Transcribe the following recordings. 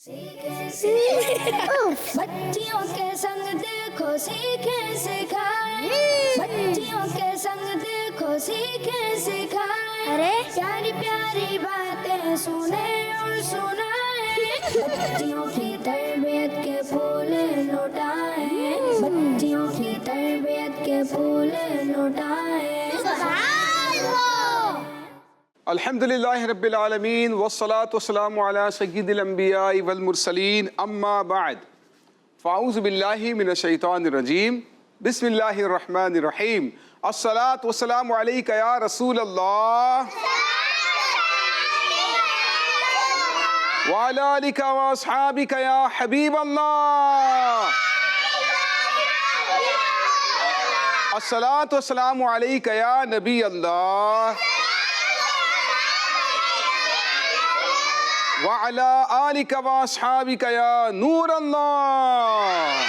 बच्चियों के संग देखो सीखे सिखाए, बच्चियों के संग देखो सीखे सिखाए, अरे प्यारी प्यारी बातें सुने और सुनाए, बच्चियों की तरबियत के फूल लुटाए, बच्चियों की तरबियत के फूल लुटाए। अल्हम्दुलिल्लाहि रब्बिल आलमीन वस्सलातु वस्सलामु अला सय्यिदिल अंबिया वल मुरसलीन अम्मा बाद फ़ाऊज़ु बिल्लाहि मिनश शैतानिर रजीम बिस्मिल्लाहिर रहमानिर रहीम अस्सलातु वस्सलामु अलैका या रसूल अल्लाह व अला आलिका व अस्हाबिका या हबीब अल्लाह अस्सलातु वस्सलामु अलैका या नबी अल्लाह वअला आलिका व अस्हाबिका या नूर अल्लाह।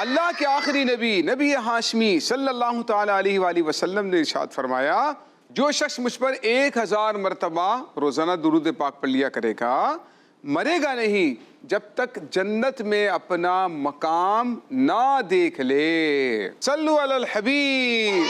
अल्लाह के आखिरी नबी नबी हाशमी सल्लल्लाहु ताला अलैहि वसल्लम ने इरशाद फरमाया, जो शख्स मुझ पर 1000 मरतबा रोज़ाना दुरूद पाक पढ़ लिया करेगा मरेगा नहीं जब तक जन्नत में अपना मकाम ना देख ले। सल्लु अलल हबीब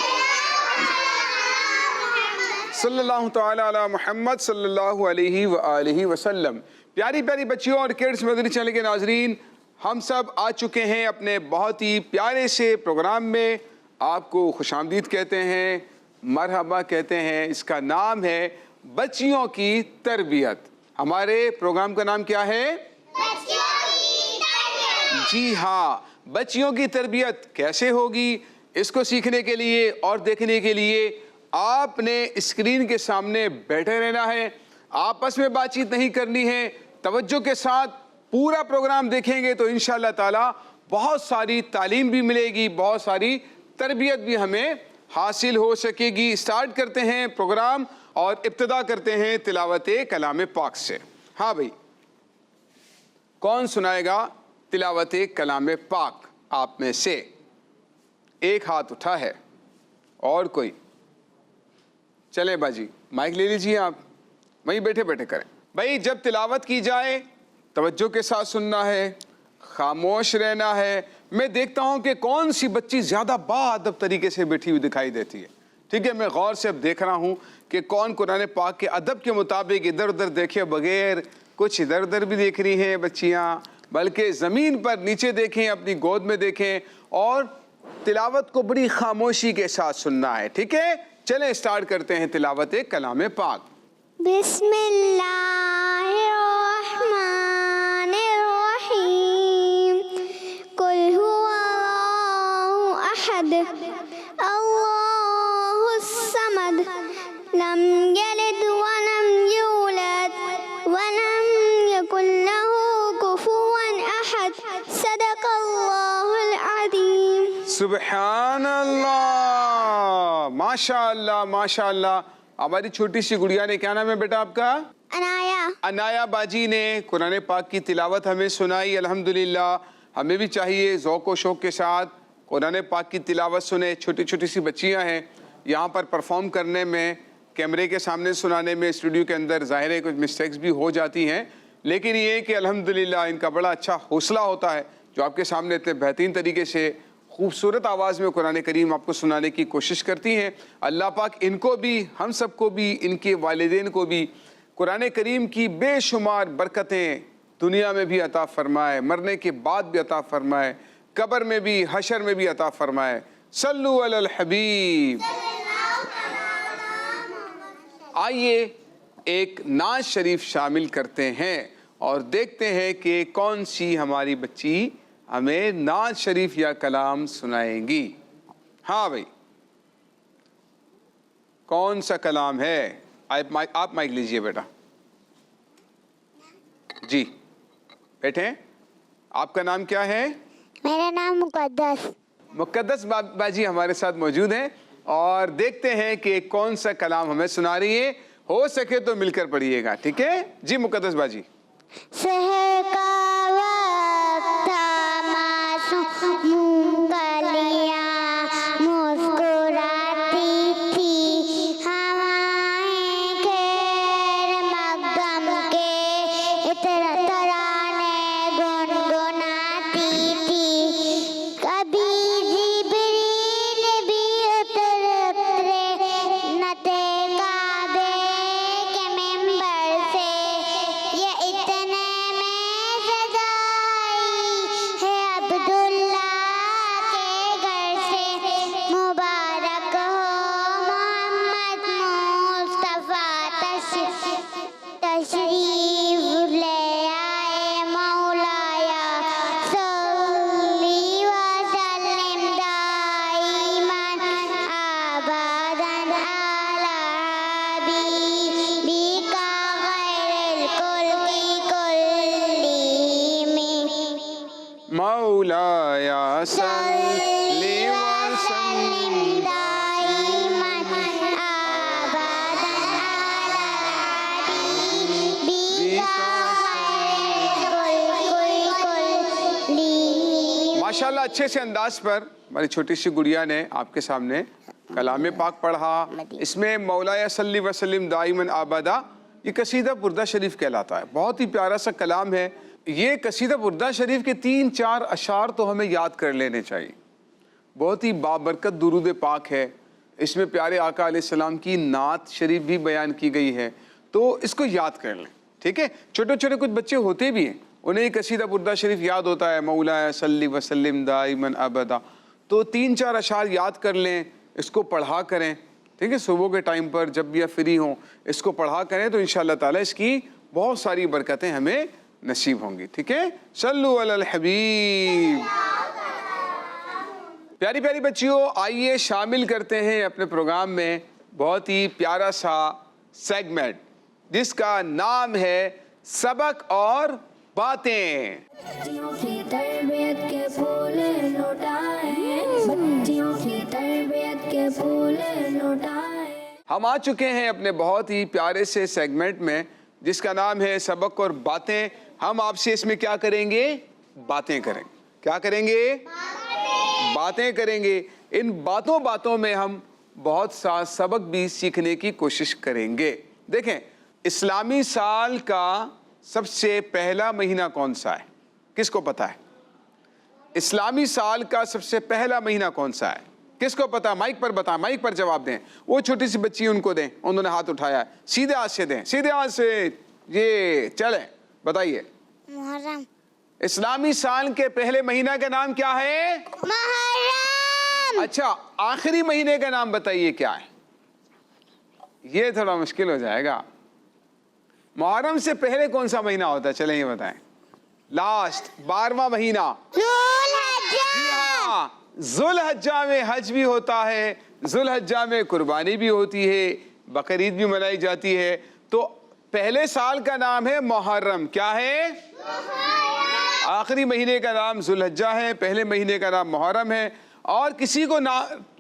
सल्लल्लाहु ताला अला मुहम्मद सल्लल्लाहु अलैहि व आलिहि वसल्लम। प्यारी प्यारी बच्चियों और किड्स मदनी चैनल के नाजरीन, हम सब आ चुके हैं अपने बहुत ही प्यारे से प्रोग्राम में। आपको खुशामदीद कहते हैं, मरहबा कहते हैं। इसका नाम है बच्चियों की तरबियत। हमारे प्रोग्राम का नाम क्या है? बच्चियों की तरबियत। जी हाँ, बच्चियों की तरबियत कैसे होगी, इसको सीखने के लिए और देखने के लिए आपने स्क्रीन के सामने बैठे रहना है। आपस में बातचीत नहीं करनी है, तवज्जो के साथ पूरा प्रोग्राम देखेंगे तो इंशाअल्लाह ताला बहुत सारी तालीम भी मिलेगी, बहुत सारी तरबियत भी हमें हासिल हो सकेगी। स्टार्ट करते हैं प्रोग्राम और इब्तिदा करते हैं तिलावत कलाम पाक से। हाँ भाई, कौन सुनाएगा तिलावत कलाम पाक आप में से? एक हाथ उठा है और कोई? चले बाजी, माइक ले लीजिए, आप वहीं बैठे बैठे करें। भाई जब तिलावत की जाए तवज्जो के साथ सुनना है, खामोश रहना है। मैं देखता हूँ कि कौन सी बच्ची ज़्यादा बाअदब तरीके से बैठी हुई दिखाई देती है। ठीक है, मैं गौर से अब देख रहा हूँ कि कौन कुरान पाक के अदब के मुताबिक इधर उधर देखे बगैर, कुछ इधर उधर भी देख रही हैं बच्चियाँ, बल्कि ज़मीन पर नीचे देखें, अपनी गोद में देखें और तिलावत को बड़ी खामोशी के साथ सुनना है। ठीक है, चलें स्टार्ट करते हैं तिलावत कलाम पाक। बिस्मिल्लाहिर्रहमानिर्रहीम। कुल हुवल्लाहु अहद अल्लाहुस समद लम यलिद व लम यूलद व लम यकुल लहू कुफुवन अहद। सदक़ल्लाहुल अज़ीम। सुब्हान अल्लाह, माशाअल्लाह माशाअल्लाह। हमारी छोटी सी गुड़िया ने, क्या नाम है बेटा आपका? अनाया। अनाया बाजी ने कुरान पाक की तिलावत हमें सुनाई। अल्हम्दुलिल्लाह, हमें भी चाहिए ज़ौक़ व शौक़ के साथ कुरान पाक की तिलावत सुने। छोटी छोटी सी बच्चियां हैं, यहाँ पर परफॉर्म करने में, कैमरे के सामने सुनाने में, स्टूडियो के अंदर ज़ाहिर है कुछ मिस्टेक्स भी हो जाती हैं, लेकिन ये कि अल्हम्दुलिल्लाह इनका बड़ा अच्छा हौसला होता है जो आपके सामने इतने बेहतरीन तरीके से खूबसूरत आवाज़ में कुरान करीम आपको सुनाने की कोशिश करती हैं। अल्लाह पाक इनको भी, हम सबको भी, इनके वालिदैन को भी कुरान करीम की बेशुमार बरकतें दुनिया में भी अता फरमाए, मरने के बाद भी अता फरमाए, कब्र में भी, हशर में भी अता फरमाए। सल्लु अलल हबीब। आइए एक नाज शरीफ शामिल करते हैं और देखते हैं कि कौन सी हमारी बच्ची हमें नाज शरीफ या कलाम सुनाएंगी। हाँ भाई, कौन सा कलाम है? आप माइक लीजिए बेटा। जी बैठे। आपका नाम क्या है? मेरा नाम मुकद्दस। मुकद्दस बाजी हमारे साथ मौजूद हैं और देखते हैं कि कौन सा कलाम हमें सुना रही है। हो सके तो मिलकर पढ़िएगा, ठीक है जी? मुकद्दस बाजी। सहर का वक्त था, मासूम मूंगफलियां मुस्कुराती थी, हवाएं खैर मगम तशरीफ ले आए मौलाया सल्ली व सल्लिम दाइमन अबदन अला हबीबिका खैरिल कुल्ली कुल्लिहिम मौलाया सल्ली व सल्लिम दाइमन अबदन अला हबीबिका खैरिल कुल्लिहिम। माशाल्लाह अच्छे से अंदाज पर हमारी छोटी सी गुड़िया ने आपके सामने कलाम पाक पढ़ा। इसमें मौलाया सल्ली वसल्लिम दाइमन आबादा ये कसीदा बुर्दा शरीफ कहलाता है। बहुत ही प्यारा सा कलाम है। ये कसीदा बुर्दा शरीफ के 3-4 अशार तो हमें याद कर लेने चाहिए। बहुत ही बाबरकत दुरूद पाक है। इसमें प्यारे आका अलैहिस्सलाम की नात शरीफ भी बयान की गई है, तो इसको याद कर लें, ठीक है। छोटे छोटे कुछ बच्चे होते भी हैं, उन्हें कसीदा बुर्दा शरीफ याद होता है, मौलाया सल्ली वसल्लिम दाइमन अबदा। तो 3-4 अशार याद कर लें, इसको पढ़ा करें, ठीक है। सुबह के टाइम पर जब भी आप फ्री हों इसको पढ़ा करें तो इंशाअल्लाह ताला इसकी बहुत सारी बरकतें हमें नसीब होंगी, ठीक है। सल्लु अलल हबीब। प्यारी प्यारी बच्चियों, आइए शामिल करते हैं अपने प्रोग्राम में बहुत ही प्यारा सा सेगमेंट जिसका नाम है सबक और बातें। बच्चियों की तरबियत के फूल लुटाए, बच्चियों की तरबियत के फूल लुटाए। हम आ चुके हैं अपने बहुत ही प्यारे से सेगमेंट में जिसका नाम है सबक और बातें। हम आपसे इसमें क्या करेंगे? बातें करेंगे। क्या करेंगे? बातें करेंगे। इन बातों में हम बहुत सा सबक भी सीखने की कोशिश करेंगे। देखें, इस्लामी साल का सबसे पहला महीना कौन सा है? किसको पता है? इस्लामी साल का सबसे पहला महीना कौन सा है? किसको पता है? माइक पर बताएं, माइक पर जवाब दें। वो छोटी सी बच्ची उनको दें, उन्होंने हाथ उठाया है। सीधे हाथ से दें, सीधे हाथ से। ये चले, बताइए। मुहर्रम। इस्लामी साल के पहले महीना का नाम क्या है? मुहर्रम। अच्छा, आखिरी महीने का नाम बताइए क्या है? ये थोड़ा मुश्किल हो जाएगा। मुहर्रम से पहले कौन सा महीना होता है? चलें ये बताएं। लास्ट 12वां महीना। जी हाँ, जुल्हज्जा में हज भी होता है, जुल्हज्जा में कुर्बानी भी होती है, बकरीद भी मनाई जाती है। तो पहले साल का नाम है मुहर्रम। क्या है? आखिरी महीने का नाम जुल्हज्जा है, पहले महीने का नाम मुहर्रम है। और किसी को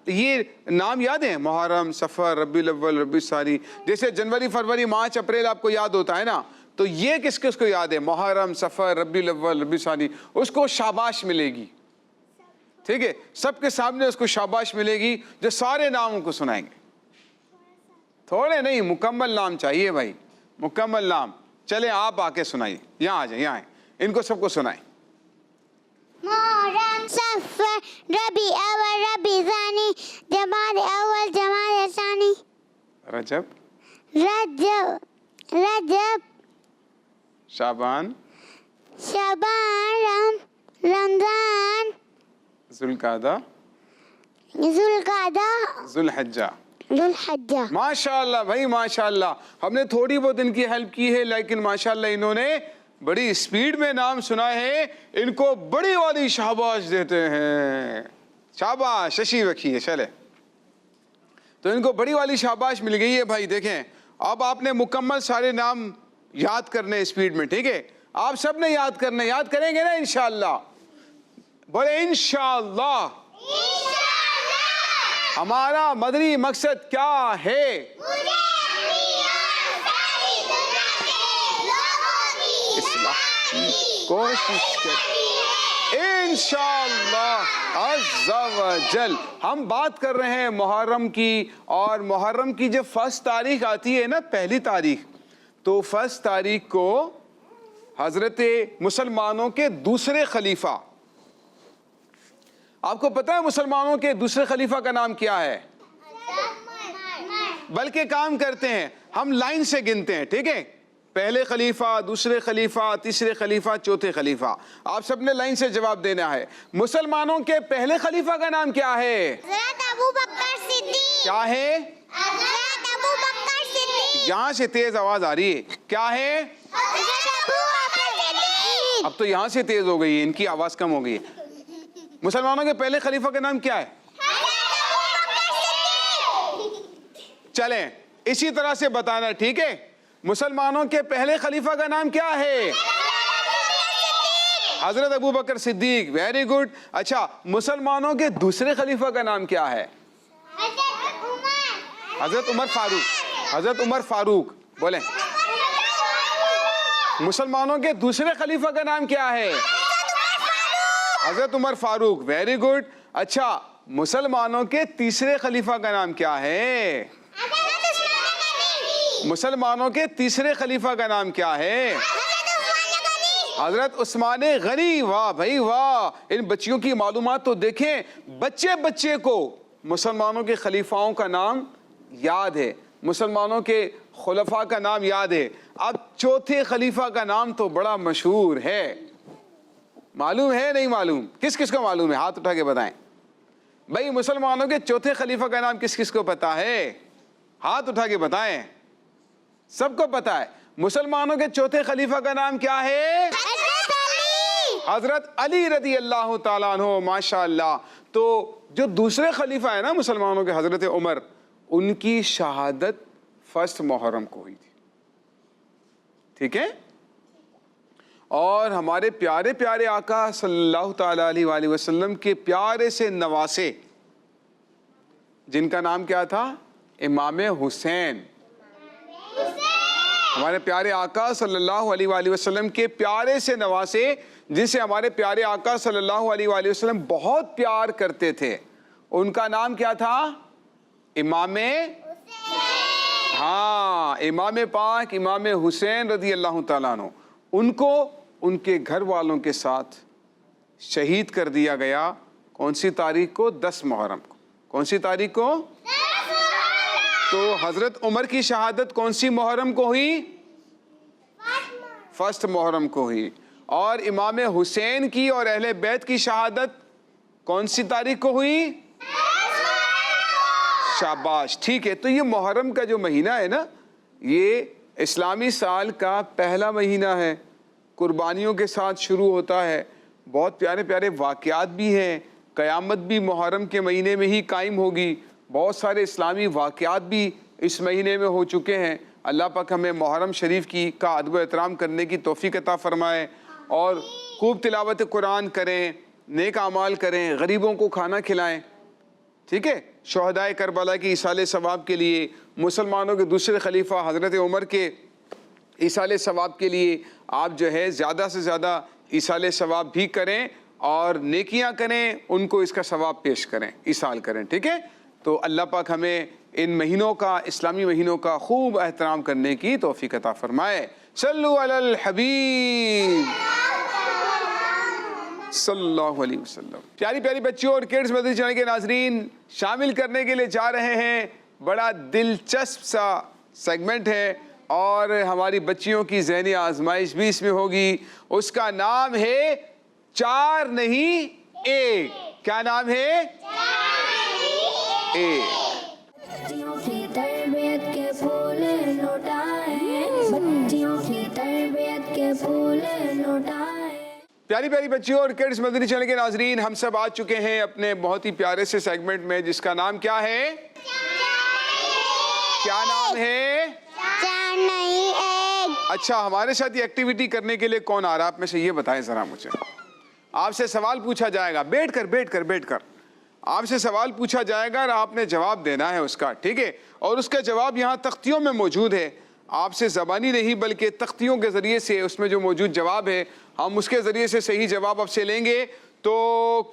ये नाम याद है? मुहर्रम, सफ़र, रबीउल अव्वल, रबीउल सानी। जैसे जनवरी, फरवरी, मार्च, अप्रैल आपको याद होता है ना, तो ये किस किसको याद है? मुहर्रम, सफ़र, रबीउल अव्वल, रबीउल सानी। उसको शाबाश मिलेगी, ठीक है। सबके सामने उसको शाबाश मिलेगी जो सारे नामों को सुनाएंगे। थोड़े नहीं, मुकम्मल नाम चाहिए भाई, मुकम्मल नाम। चले आप आके सुनाइए, यहाँ आ जाए, यहाँ आए, इनको सबको सुनाए। मुहर्रम, सफ़र, रबी अव्वल, रबी सानी, जमाद अव्वल, जमाद सानी, रजब, रजब, शाबान, शबान, रमजान, जुल्कादा, जुल्हज्जा। माशाअल्लाह भाई, माशाअल्लाह। हमने थोड़ी बहुत इनकी हेल्प की है, लेकिन माशाअल्लाह इन्होंने बड़ी स्पीड में नाम सुनाए हैं। इनको बड़ी वाली शाबाश देते हैं। शाबाश, शशि रखिए। चले, तो इनको बड़ी वाली शाबाश मिल गई है भाई। देखें, अब आपने मुकम्मल सारे नाम याद करने स्पीड में, ठीक है। आप सब ने याद करने, याद करेंगे ना इंशाअल्लाह? बोले इंशाअल्लाह। हमारा मदनी मकसद क्या है? कोशिश कर इंशाअल्लाह अज़्ज़ा व जल। हम बात कर रहे हैं मुहर्रम की, और मुहर्रम की जब फर्स्ट तारीख आती है ना, पहली तारीख, तो फर्स्ट तारीख को हजरत मुसलमानों के दूसरे खलीफा, आपको पता है मुसलमानों के दूसरे खलीफा का नाम क्या है? बल्कि काम करते हैं, हम लाइन से गिनते हैं, ठीक है। पहले खलीफा, दूसरे खलीफा, तीसरे खलीफा, चौथे खलीफा। आप सबने लाइन से जवाब देना है। मुसलमानों के पहले खलीफा का नाम क्या है? हज़रत अबू बकर सिद्दीक़। क्या है? हज़रत अबू बकर सिद्दीक़। यहाँ से तेज आवाज आ रही है, क्या है? अब तो यहाँ से तेज हो गई है, इनकी आवाज कम हो गई है। मुसलमानों के पहले खलीफा का नाम क्या है? चलें इसी तरह से बताना, ठीक है? मुसलमानों के पहले खलीफा का नाम क्या है? हजरत अबू बकर सिद्दीक, वेरी गुड। अच्छा, मुसलमानों के दूसरे खलीफा का नाम क्या है? हजरत उमर फारूक। हजरत उमर फारूक बोले। मुसलमानों के दूसरे खलीफा का नाम क्या है? हजरत उमर फारूक, वेरी गुड। अच्छा, मुसलमानों के तीसरे खलीफा का नाम क्या है? मुसलमानों के तीसरे खलीफा का नाम क्या है? हजरत उस्मान गनी। वाह भाई वाह, इन बच्चियों की मालूमात तो देखें, बच्चे बच्चे को मुसलमानों के खलीफाओं का नाम याद है, मुसलमानों के खुलफा का नाम याद है। अब चौथे खलीफा का नाम तो बड़ा मशहूर है, मालूम है नहीं मालूम? किस किस को मालूम है? हाथ उठा के बताएं भाई। मुसलमानों के चौथे खलीफा का नाम किस किस को पता है? हाथ उठा के बताएं। सबको पता है। मुसलमानों के चौथे खलीफा का नाम क्या है? हजरत अली रदी अल्लाह ताला अन्हु, माशाअल्लाह। तो जो दूसरे खलीफा है ना मुसलमानों के, हजरत उमर, उनकी शहादत 1 मुहर्रम को हुई थी, ठीक है? और हमारे प्यारे प्यारे आका सल्लल्लाहु ताला अलैहि वसल्लम के प्यारे से नवासे, जिनका नाम क्या था? इमाम हुसैन। हमारे प्यारे आका सल्लल्लाहु अलैहि वसल्लम के प्यारे से नवासे, जिसे हमारे प्यारे आका सल्लल्लाहु अलैहि वसल्लम बहुत प्यार करते थे, उनका नाम क्या था? इमाम, हाँ, इमाम पाक इमाम हुसैन रज़ी अल्लाह ताला अन्हु। उनको उनके घर वालों के साथ शहीद कर दिया गया। कौन सी तारीख को? 10 मुहर्रम को। कौन सी तारीख को? तो हजरत उमर की शहादत कौन सी मुहर्रम को हुई? 1 मुहर्रम को हुई। और इमाम हुसैन की और अहले बैत की शहादत कौन सी तारीख को हुई? शाबाश, ठीक है। तो ये मुहर्रम का जो महीना है ना, ये इस्लामी साल का पहला महीना है, कुर्बानियों के साथ शुरू होता है। बहुत प्यारे प्यारे वाक़यात भी हैं। क़यामत भी मुहर्रम के महीने में ही कायम होगी। बहुत सारे इस्लामी वाक़यात भी इस महीने में हो चुके हैं। अल्लाह पाक हमें मुहर्रम शरीफ की का अदब एहतराम करने की तौफ़ीक़ अता फ़रमाए और खूब तिलावत कुरान करें, नेक अमाल करें, गरीबों को खाना खिलाएं, ठीक है? शहदाए करबला की इसाले सवाब के लिए, मुसलमानों के दूसरे खलीफा हज़रत उमर के इसाले सवाब के लिए आप जो है ज़्यादा से ज़्यादा इसाले सवाब भी करें और नेकियां करें, उनको इसका सवाब पेश करें, इसाल करें, ठीक है? तो अल्लाह पाक हमें इन महीनों का, इस्लामी महीनों का खूब एहतराम करने की तौफ़ीक़ अता फ़रमाए। सल्लु अलल हबीब सल्लल्लाहु अलैहि वसल्लम। प्यारी प्यारी बच्चियों और किड्स मदनी चैनल के नाजरीन, शामिल करने के लिए जा रहे हैं, बड़ा दिलचस्प सा सेगमेंट है और हमारी बच्चियों की ज़हनी आजमाइश भी इसमें होगी। उसका नाम है 4 नहीं 1। क्या नाम है? बच्चियों की तरबियत के फूल लौटाए, बच्चियों की तरबियत के फूल लौटाए। प्यारी प्यारी बच्चियों और किड्स मदनी चैनल के नाजरीन, हम सब आ चुके हैं अपने बहुत ही प्यारे से सेगमेंट में, जिसका नाम क्या है? क्या नाम है? 4 नहीं 1। अच्छा, हमारे साथ ये एक्टिविटी करने के लिए कौन आ रहा है आप में से? ये बताएं जरा मुझे। आपसे सवाल पूछा जाएगा, बैठकर आपसे सवाल पूछा जाएगा और आपने जवाब देना है उसका, ठीक है? और उसका जवाब यहाँ तख्तियों में मौजूद है। आपसे ज़बानी नहीं बल्कि तख्तियों के ज़रिए से उसमें जो मौजूद जवाब है, हम उसके ज़रिए से सही जवाब आपसे लेंगे। तो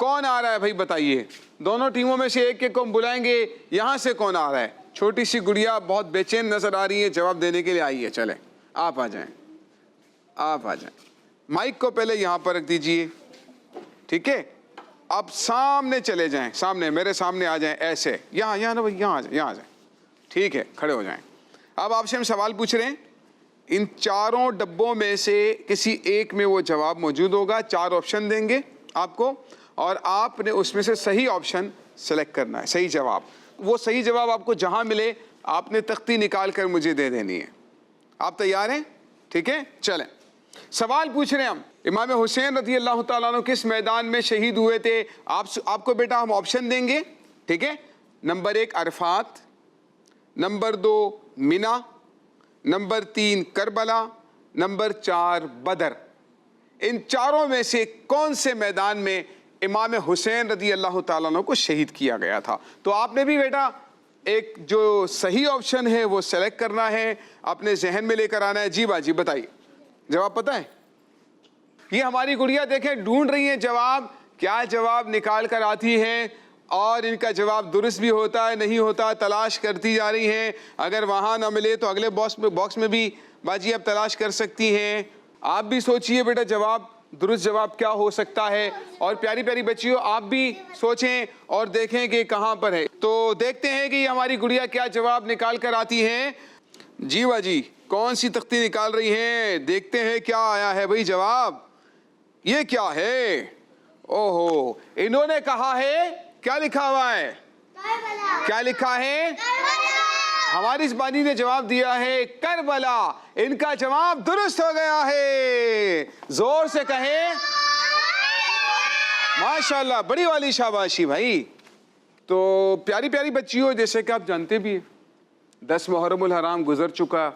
कौन आ रहा है भाई बताइए? दोनों टीमों में से एक को हम बुलाएंगे। यहाँ से कौन आ रहा है? छोटी सी गुड़िया बहुत बेचैन नज़र आ रही है, जवाब देने के लिए आई है। चलें, आप आ जाएं, आप आ जाएं। माइक को पहले यहाँ पर रख दीजिए, ठीक है? आप सामने चले जाएं, सामने मेरे सामने आ जाएं, ऐसे यहाँ ना भाई, यहाँ आ जाएं, ठीक है? खड़े हो जाएं। अब आपसे हम सवाल पूछ रहे हैं, इन चारों डब्बों में से किसी एक में वो जवाब मौजूद होगा। 4 ऑप्शन देंगे आपको और आपने उसमें से सही ऑप्शन सेलेक्ट करना है, सही जवाब। वो सही जवाब आपको जहाँ मिले आपने तख्ती निकाल कर मुझे दे देनी है। आप तैयार हैं? ठीक है, चलें। सवाल पूछ रहे हैं हम, इमाम हुसैन रज़ी अल्लाह ताला अन्हु किस मैदान में शहीद हुए थे? आपको बेटा हम ऑप्शन देंगे, ठीक है। नंबर 1 अरफात, नंबर 2 मिना, नंबर 3 करबला, नंबर 4 बदर। इन चारों में से कौन से मैदान में इमाम हुसैन रज़ी अल्लाह ताला अन्हु को शहीद किया गया था? तो आपने भी बेटा एक जो सही ऑप्शन है वो सेलेक्ट करना है, अपने जहन में लेकर आना है। जी बाजी बताइए, जवाब पता है? ये हमारी गुड़िया देखें ढूंढ रही है जवाब, क्या जवाब निकाल कर आती हैं और इनका जवाब दुरुस्त भी होता है नहीं होता, तलाश करती जा रही हैं। अगर वहाँ ना मिले तो अगले बॉक्स में भी बाजी आप तलाश कर सकती हैं। आप भी सोचिए बेटा जवाब, दुरुस्त जवाब क्या हो सकता है, और प्यारी प्यारी बच्चियों आप भी सोचें और देखें कि कहाँ पर है। तो देखते हैं कि हमारी गुड़िया क्या जवाब निकाल कर आती हैं। जी बाजी कौन सी तख्ती निकाल रही हैं, देखते हैं क्या आया है भाई जवाब। ये क्या है? ओहो, इन्होंने कहा है, क्या लिखा हुआ है? क्या लिखा है? हमारी इस बानी ने जवाब दिया है करबला। इनका जवाब दुरुस्त हो गया है। जोर से कहें माशाल्लाह, बड़ी वाली शाबाशी भाई। तो प्यारी प्यारी बच्चियों, जैसे कि आप जानते भी हैं 10 मुहर्रमुल हराम गुजर चुका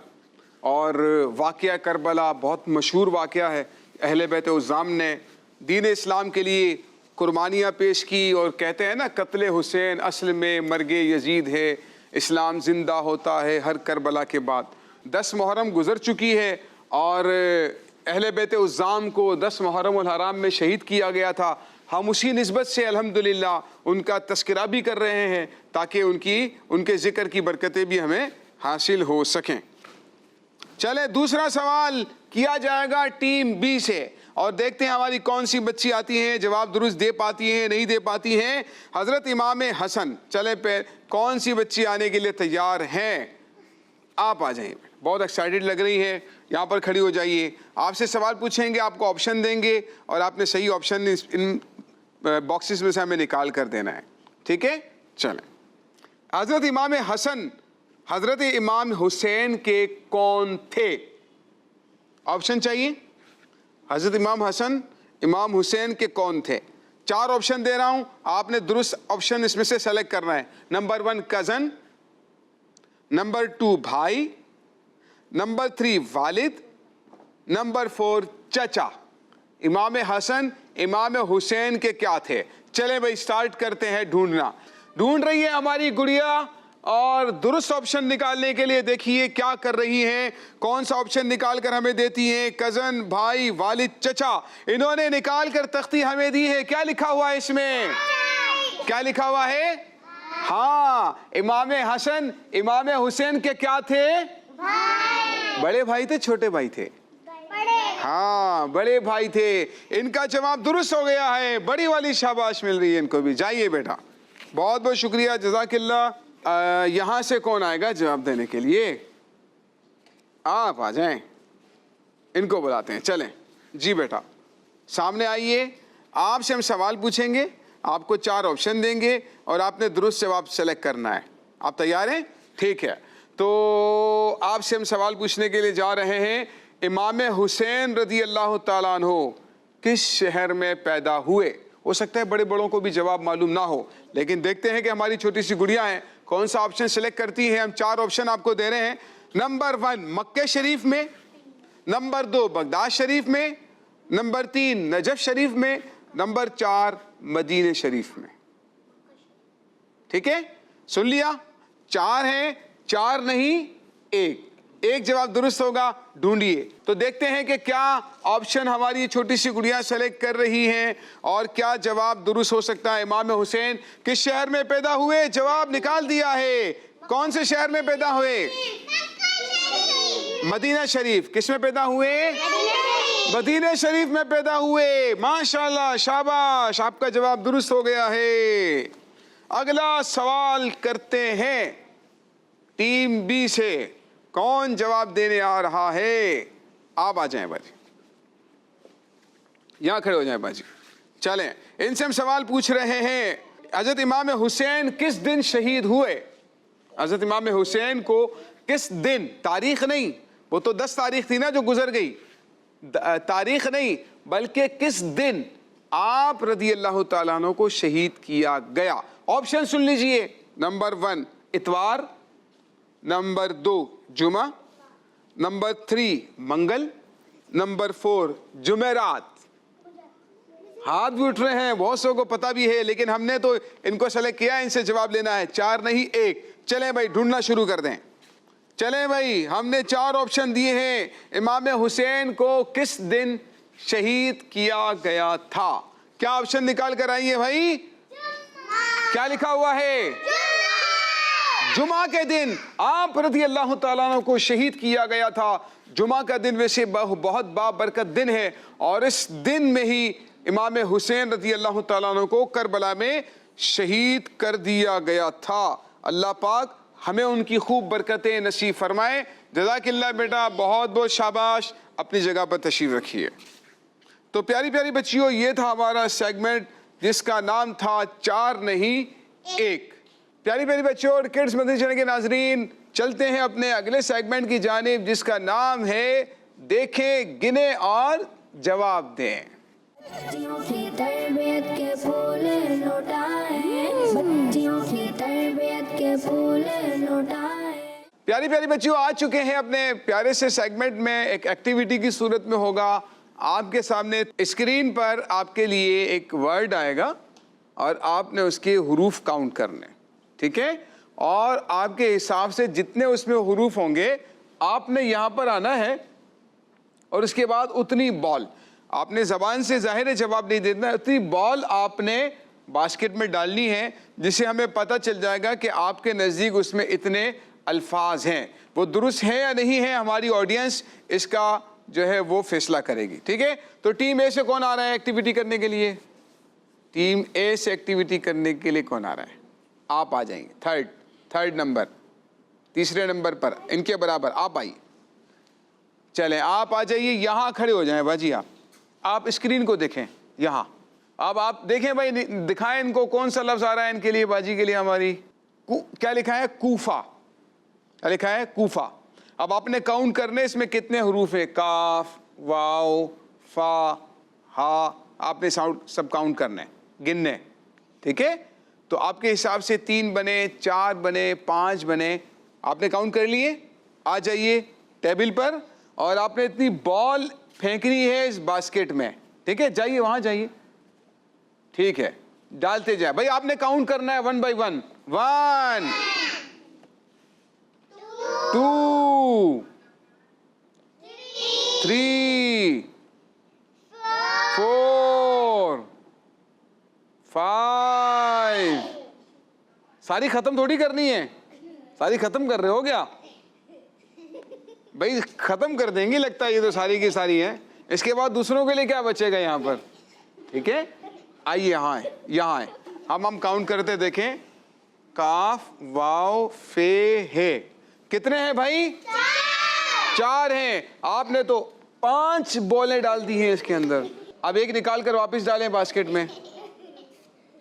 और वाक़या करबला बहुत मशहूर वाक़या है। अहले बैत उज़्ज़ाम ने दीन इस्लाम के लिए कुर्बानियाँ पेश की और कहते हैं ना, कत्ले हुसैन असल में मर्गे यजीद है, इस्लाम ज़िंदा होता है हर करबला के बाद। 10 मुहर्रम गुजर चुकी है और अहले बैत उज़्ज़ाम को 10 मुहर्रमुल हराम में शहीद किया गया था। हम उसी निस्बत से अल्हम्दुलिल्लाह उनका तस्करा भी कर रहे हैं ताकि उनके ज़िक्र की बरकतें भी हमें हासिल हो सकें। चले दूसरा सवाल किया जाएगा टीम बी से और देखते हैं हमारी कौन सी बच्ची आती हैं, जवाब दुरुस्त दे पाती हैं नहीं दे पाती हैं। हज़रत इमाम हसन, चले पे कौन सी बच्ची आने के लिए तैयार हैं? आप आ जाइए, बहुत एक्साइटेड लग रही हैं, यहाँ पर खड़ी हो जाइए। आपसे सवाल पूछेंगे, आपको ऑप्शन देंगे और आपने सही ऑप्शन इन बॉक्सेस में से हमें निकाल कर देना है, ठीक है। चलें, हज़रत इमाम हसन हज़रत इमाम हुसैन के कौन थे? ऑप्शन चाहिए। हज़रत इमाम हसन इमाम हुसैन के कौन थे? 4 ऑप्शन दे रहा हूं, आपने दुरुस्त ऑप्शन इसमें से सेलेक्ट करना है। नंबर 1 कज़न, नंबर 2 भाई, नंबर 3 वालिद, नंबर 4 चचा। इमाम हसन इमाम हुसैन के क्या थे? चले भाई स्टार्ट करते हैं ढूंढना। ढूंढ रही है हमारी गुड़िया और दुरुस्त ऑप्शन निकालने के लिए देखिए क्या कर रही हैं, कौन सा ऑप्शन निकाल कर हमें देती हैं। कज़न, भाई, वालिद, चचा, इन्होंने निकाल कर तख्ती हमें दी है। क्या लिखा हुआ है इसमें? क्या लिखा हुआ है? हाँ, इमाम हसन इमाम हुसैन के क्या थे? भाई। बड़े भाई थे छोटे भाई थे? हाँ, बड़े भाई थे। इनका जवाब दुरुस्त हो गया है, बड़ी वाली शाबाश मिल रही है इनको भी। जाइए बेटा, बहुत बहुत शुक्रिया, जज़ाकिल्लाह। यहाँ से कौन आएगा जवाब देने के लिए? आप आ जाएं, इनको बुलाते हैं। चलें जी बेटा, सामने आइए। आपसे हम सवाल पूछेंगे, आपको 4 ऑप्शन देंगे और आपने दुरुस्त जवाब सेलेक्ट करना है। आप तैयार हैं? ठीक है, तो आपसे हम सवाल पूछने के लिए जा रहे हैं। इमाम हुसैन रज़ी अल्लाह ताला अन्हु किस शहर में पैदा हुए? हो सकता है बड़े बड़ों को भी जवाब मालूम ना हो, लेकिन देखते हैं कि हमारी छोटी सी गुड़िया हैं कौन सा ऑप्शन सेलेक्ट करती हैं। हम 4 ऑप्शन आपको दे रहे हैं। नंबर 1 मक्के शरीफ में, नंबर 2 बगदाद शरीफ में, नंबर 3 नजफ शरीफ में, नंबर 4 मदीने शरीफ में। ठीक है, सुन लिया? 4 हैं, 4 नहीं, एक जवाब दुरुस्त होगा। ढूंढिए तो देखते हैं कि क्या ऑप्शन हमारी छोटी सी गुड़िया सेलेक्ट कर रही हैं और क्या जवाब दुरुस्त हो सकता है। इमाम हुसैन किस शहर में पैदा हुए? जवाब निकाल दिया है। कौन से शहर में पैदा हुए? मदीना शरीफ। किस में पैदा हुए? मदीना शरीफ में पैदा हुए। माशाल्लाह, शाबाश, आपका जवाब दुरुस्त हो गया है। अगला सवाल करते हैं टीम बी से, कौन जवाब देने आ रहा है? आप आ जाएं बाजी, यहां खड़े हो जाएं बाजी। चलें, इनसे हम सवाल पूछ रहे हैं, हजरत इमाम हुसैन किस दिन शहीद हुए? हज़रत इमाम हुसैन को किस दिन, तारीख नहीं, वो तो 10 तारीख थी ना जो गुजर गई, तारीख नहीं बल्कि किस दिन आप रज़ी अल्लाह ताला अन्हु को शहीद किया गया। ऑप्शन सुन लीजिए। नंबर 1 इतवार, नंबर 2 जुमा, नंबर 3 मंगल, नंबर 4 जुमेरात। हाथ भी उठ रहे हैं, बहुत सौ को पता भी है, लेकिन हमने तो इनको सेलेक्ट किया, इनसे जवाब लेना है। 4 नहीं 1। चलें भाई ढूंढना शुरू कर दें। चलें भाई, हमने 4 ऑप्शन दिए हैं। इमाम हुसैन को किस दिन शहीद किया गया था? क्या ऑप्शन निकाल कर आइए भाई। क्या लिखा हुआ है? जुमा के दिन आप रज़ी अल्लाह ताला अन्हु को शहीद किया गया था। जुमा का दिन वैसे बहुत बाबरकत दिन है, और इस दिन में ही इमाम हुसैन रज़ी अल्लाह ताला अन्हु को करबला में शहीद कर दिया गया था। अल्लाह पाक हमें उनकी खूब बरकतें नसीब फरमाए। जज़ाकिल्लाह बेटा, बहुत बहुत शाबाश, अपनी जगह पर तशरीफ़ रखिए। तो प्यारी प्यारी बच्चियों, ये था हमारा सेगमेंट जिसका नाम था 4 नहीं 1। प्यारी प्यारी बच्चों और किड्स मदनी चैनल के नाजरीन, चलते हैं अपने अगले सेगमेंट की जानिब जिसका नाम है देखें, गिने और जवाब दें। बच्चियों की तरबियत के फूल लुटाए, बच्चियों की तरबियत के फूल लुटाए। प्यारी प्यारी बच्चियों, आ चुके हैं अपने प्यारे से सेगमेंट में। एक एक्टिविटी की सूरत में होगा। आपके सामने स्क्रीन पर आपके लिए एक वर्ड आएगा और आपने उसके हुरूफ काउंट करने, ठीक है? और आपके हिसाब से जितने उसमें हुरूफ होंगे आपने यहाँ पर आना है, और उसके बाद उतनी बॉल आपने ज़बान से ज़ाहिर जवाब नहीं देना है, उतनी बॉल आपने बास्केट में डालनी है, जिससे हमें पता चल जाएगा कि आपके नज़दीक उसमें इतने अल्फाज हैं। वो दुरुस्त है या नहीं है, हमारी ऑडियंस इसका जो है वो फैसला करेगी, ठीक है? तो टीम ए से कौन आ रहा है एक्टिविटी करने के लिए? टीम ए से एक्टिविटी करने के लिए कौन आ रहा है? आप आ जाएंगे। थर्ड नंबर, तीसरे नंबर पर इनके बराबर आप आइए। चलें आप आ जाइए, यहाँ खड़े हो जाएं बाजी। आप स्क्रीन को देखें यहाँ। अब आप देखें भाई, दिखाएं इनको कौन सा लफ्ज़ आ रहा है इनके लिए, बाजी के लिए हमारी। क्या लिखा है? कूफा। क्या लिखा है? कूफा। अब आपने काउंट करने इसमें कितने हरूफ है? काफ, वाव, फा, हा, आपने साउंड सब काउंट करने, गिनने, ठीक है? तो आपके हिसाब से 3 बने, 4 बने, 5 बने, आपने काउंट कर लिए। आ जाइए टेबल पर, और आपने इतनी बॉल फेंकनी है इस बास्केट में, ठीक है? जाइए वहां जाइए, ठीक है? डालते जाए भाई, आपने काउंट करना है 1 बाय 1। 1 2 3 4 5। सारी खत्म थोड़ी करनी है, सारी खत्म कर रहे हो क्या भाई? खत्म कर देंगे लगता है, ये तो सारी की सारी है। इसके बाद दूसरों के लिए क्या बचेगा यहाँ पर, ठीक है? आइए यहाँ है, यहाँ है। हम काउंट करते देखें। काफ, वाव, फे, हे, कितने हैं भाई? 4 हैं। आपने तो 5 बॉलें डाल दी हैं इसके अंदर। अब एक निकाल कर वापस डालें बास्केट में।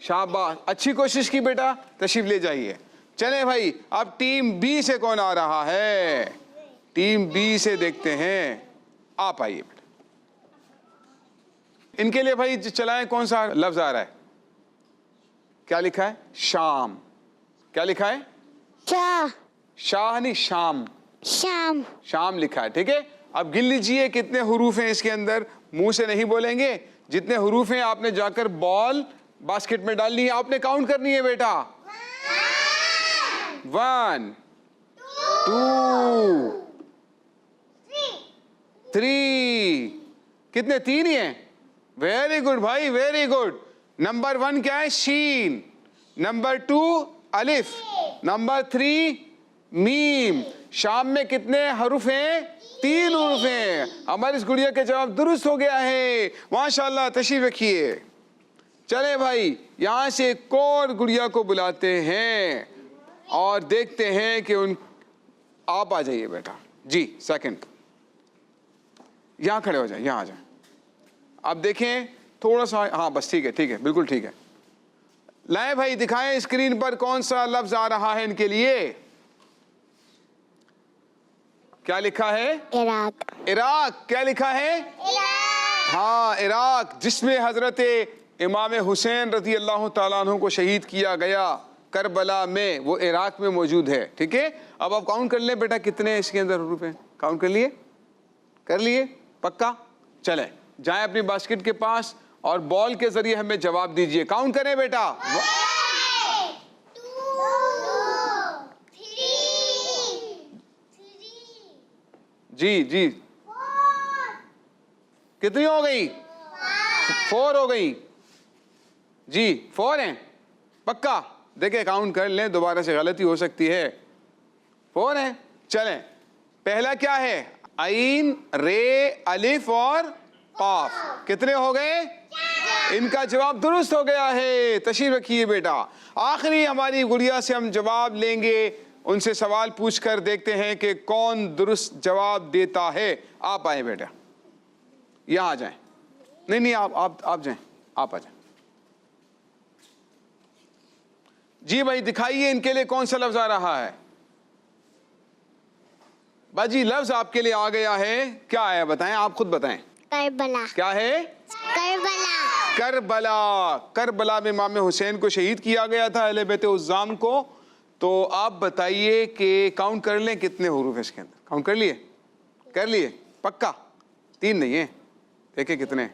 शाबाश, अच्छी कोशिश की बेटा, तशरीफ ले जाइए। चले भाई, अब टीम बी से कौन आ रहा है? टीम बी से देखते हैं, आप आइए बेटा। इनके लिए भाई चलाएं, कौन सा लफ्ज आ रहा है? क्या लिखा है? शाम। क्या लिखा है? शाह। शाह नहीं, शाम। शाम। शाम लिखा है, ठीक है? अब गिन लीजिए कितने हुरूफ हैं इसके अंदर। मुंह से नहीं बोलेंगे, जितने हुरूफ हैं आपने जाकर बॉल बास्केट में डालनी है, आपने काउंट करनी है बेटा। 1 2 3। कितने? 3 ही हैं। वेरी गुड भाई, वेरी गुड। नंबर 1 क्या है? शीन। नंबर 2 अलिफ। Number 3 meme. शाम में कितने हरूफ हैं? 3 हरूफ हैं। हमारी इस गुड़िया के जवाब दुरुस्त हो गया है, माशाल्लाह। तशरीफ रखिए। चले भाई, यहां से एक और गुड़िया को बुलाते हैं और देखते हैं कि आप आ जाइए बेटा जी। सेकंड, यहां खड़े हो जाए, यहां आ जाए। अब देखें थोड़ा सा, हाँ बस ठीक है, ठीक है, बिल्कुल ठीक है। लाए भाई, दिखाएं स्क्रीन पर कौन सा लफ्ज आ रहा है इनके लिए। क्या लिखा है? इराक। इराक। क्या लिखा है? हाँ, इराक, जिसमें हजरत इमाम हुसैन रजी अल्लाह ताला अन्हु को शहीद किया गया करबला में, वो इराक में मौजूद है। ठीक है, अब आप काउंट कर लें बेटा कितने हैं इसके अंदर हरूफ हैं। काउंट कर लिए? कर लिए? पक्का? चलें जाएं अपनी बास्केट के पास और बॉल के जरिए हमें जवाब दीजिए। काउंट करें बेटा। 1 2 3 जी जी, 4 कितनी हो गई? 4 हो गई जी, 4 हैं पक्का? देखिए काउंट कर लें, दोबारा से गलती हो सकती है। 4 हैं। चलें, पहला क्या है? आइन, रे, अलिफ और काफ। कितने हो गए? इनका जवाब दुरुस्त हो गया है। तशरीफ रखिए बेटा। आखिरी हमारी गुड़िया से हम जवाब लेंगे, उनसे सवाल पूछकर देखते हैं कि कौन दुरुस्त जवाब देता है। आप आए बेटा, यहाँ आ जाएं। नहीं, आप जाएं, आप आ जाएं। जी भाई, दिखाइए इनके लिए कौन सा लफ्ज आ रहा है। बाजी, लफ्ज आपके लिए आ गया है। क्या आया बताएं, आप खुद बताएं। करबला। क्या है? करबला। करबला। करबला में इमाम हुसैन को शहीद किया गया था, अहले बैत उज़्ज़ाम को। तो आप बताइए कि काउंट कर लें कितने हुरूफ है इसके अंदर। काउंट कर लिए? कर लिए पक्का? 3 नहीं है, देखिए कितने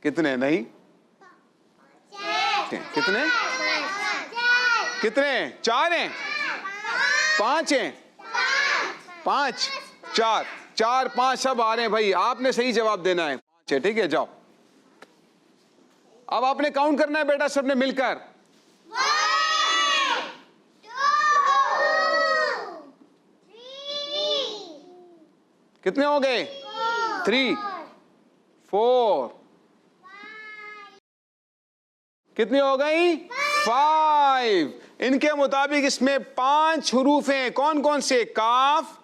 कितने नहीं कितने कितने 4 हैं, 5 हैं, 5 4 4 5 सब आ रहे हैं भाई। आपने सही जवाब देना है। 5 है, ठीक है। जाओ, अब आपने काउंट करना है बेटा सबने मिलकर। 1 2 3 कितने हो गए? 3 4 कितनी हो गई? 5। इनके मुताबिक इसमें 5 हुरूफ हैं। कौन कौन से? काफ,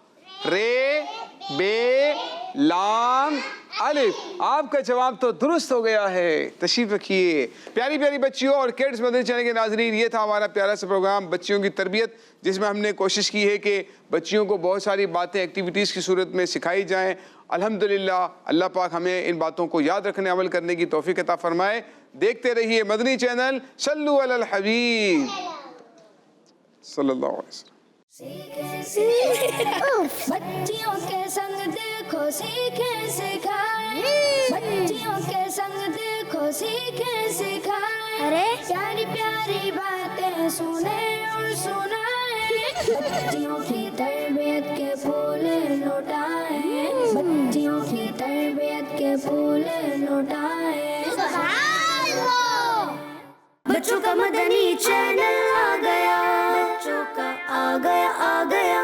रे, बे, लाम, अलिफ। आपका जवाब तो दुरुस्त हो गया है। तशरीफ रखिए। प्यारी प्यारी बच्चियों और किड्स मदनी चैनल के नाजरीन, ये था हमारा प्यारा सा प्रोग्राम बच्चियों की तरबियत, जिसमें हमने कोशिश की है कि बच्चियों को बहुत सारी बातें एक्टिविटीज़ की सूरत में सिखाई जाएं। अल्हम्दुलिल्लाह, अल्लाह पाक हमें इन बातों को याद रखने, अमल करने की तौफीक अता फरमाए। देखते रहिए मदनी चैनल। सल्लु अलल हबीब सल्लल्लाहु अलैहि वसल्लम। बच्चियों के संग देखो सीखे सिखाए, बच्चियों के संग देखो सीखे सिखाए। अरे प्यारी प्यारी बातें सुने और सुनाए, बच्चियों की तरबियत के फूल लुटाए, बच्चियों की तरबियत के फूल लुटाए। बच्चों का मदनी चैनल आ गया, बच्चों का आ गया